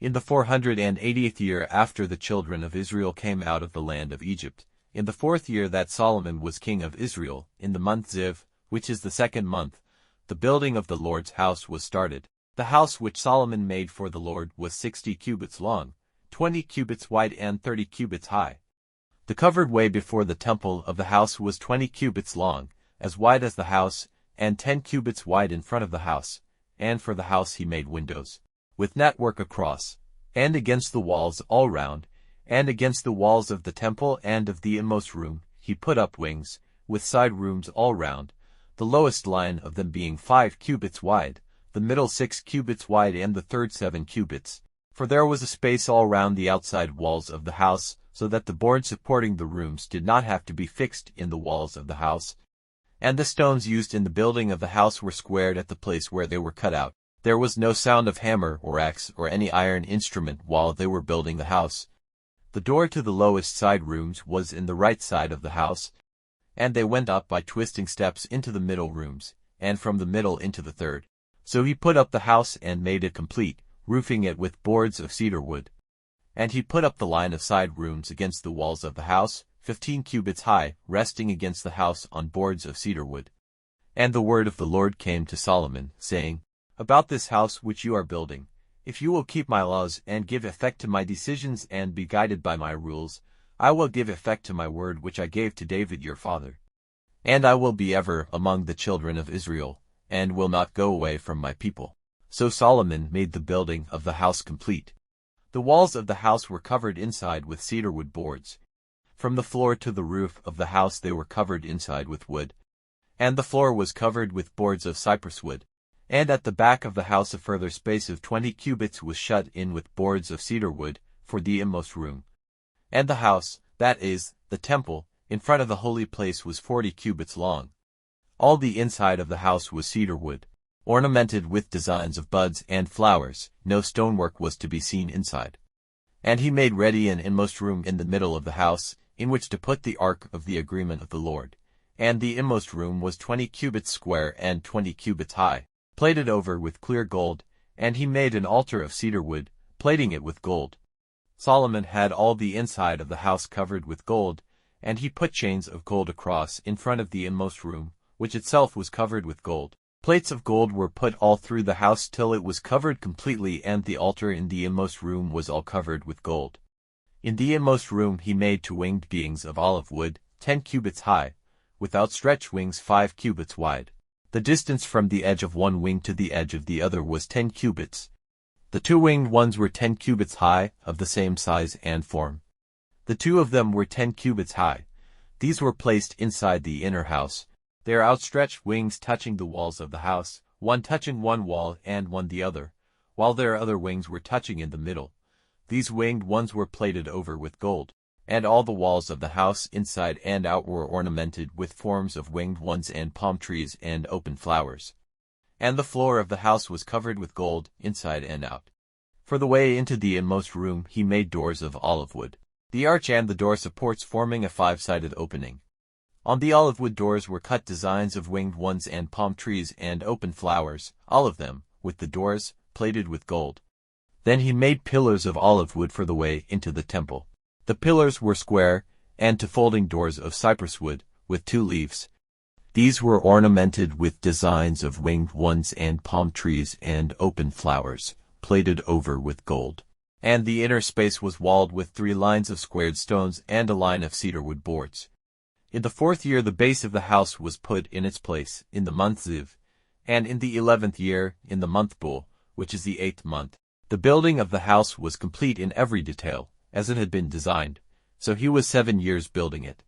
In the 480th year after the children of Israel came out of the land of Egypt, in the 4th year that Solomon was king of Israel, in the month Ziv, which is the 2nd month, the building of the Lord's house was started. The house which Solomon made for the Lord was 60 cubits long, 20 cubits wide and 30 cubits high. The covered way before the temple of the house was 20 cubits long, as wide as the house, and 10 cubits wide in front of the house. And for the house he made windows, with network across, and against the walls all round, and against the walls of the temple and of the inmost room, he put up wings, with side rooms all round, the lowest line of them being 5 cubits wide, the middle 6 cubits wide and the third 7 cubits. For there was a space all round the outside walls of the house, so that the boards supporting the rooms did not have to be fixed in the walls of the house. And the stones used in the building of the house were squared at the place where they were cut out. There was no sound of hammer or axe or any iron instrument while they were building the house. The door to the lowest side rooms was in the right side of the house, and they went up by twisting steps into the middle rooms, and from the middle into the third. So he put up the house and made it complete, roofing it with boards of cedar wood. And he put up the line of side rooms against the walls of the house, 15 cubits high, resting against the house on boards of cedar wood. And the word of the Lord came to Solomon, saying, About this house which you are building, if you will keep my laws and give effect to my decisions and be guided by my rules, I will give effect to my word which I gave to David your father. And I will be ever among the children of Israel, and will not go away from my people. So Solomon made the building of the house complete. The walls of the house were covered inside with cedar wood boards. From the floor to the roof of the house they were covered inside with wood. And the floor was covered with boards of cypress wood. And at the back of the house a further space of 20 cubits was shut in with boards of cedar wood, for the inmost room. And the house, that is, the temple, in front of the holy place was 40 cubits long. All the inside of the house was cedar wood, ornamented with designs of buds and flowers. No stonework was to be seen inside. And he made ready an inmost room in the middle of the house, in which to put the ark of the agreement of the Lord. And the inmost room was 20 cubits square and 20 cubits high, plated over with clear gold, and he made an altar of cedar wood, plating it with gold. Solomon had all the inside of the house covered with gold, and he put chains of gold across in front of the inmost room, which itself was covered with gold. Plates of gold were put all through the house till it was covered completely, and the altar in the inmost room was all covered with gold. In the inmost room he made 2 winged beings of olive wood, 10 cubits high, with outstretched wings 5 cubits wide. The distance from the edge of one wing to the edge of the other was 10 cubits. The 2 winged ones were 10 cubits high, of the same size and form. The 2 of them were 10 cubits high. These were placed inside the inner house, their outstretched wings touching the walls of the house, one touching one wall and one the other, while their other wings were touching in the middle. These winged ones were plated over with gold, and all the walls of the house inside and out were ornamented with forms of winged ones and palm trees and open flowers. And the floor of the house was covered with gold, inside and out. For the way into the inmost room he made doors of olive wood, the arch and the door supports forming a 5-sided opening. On the olive wood doors were cut designs of winged ones and palm trees and open flowers, all of them, with the doors, plated with gold. Then he made pillars of olive wood for the way into the temple. The pillars were square, and to folding doors of cypress wood, with 2 leaves. These were ornamented with designs of winged ones and palm trees and open flowers, plated over with gold. And the inner space was walled with 3 lines of squared stones and a line of cedar wood boards. In the 4th year the base of the house was put in its place, in the month Ziv, and in the 11th year, in the month Bul, which is the 8th month. The building of the house was complete in every detail, as it had been designed, so he was 7 years building it.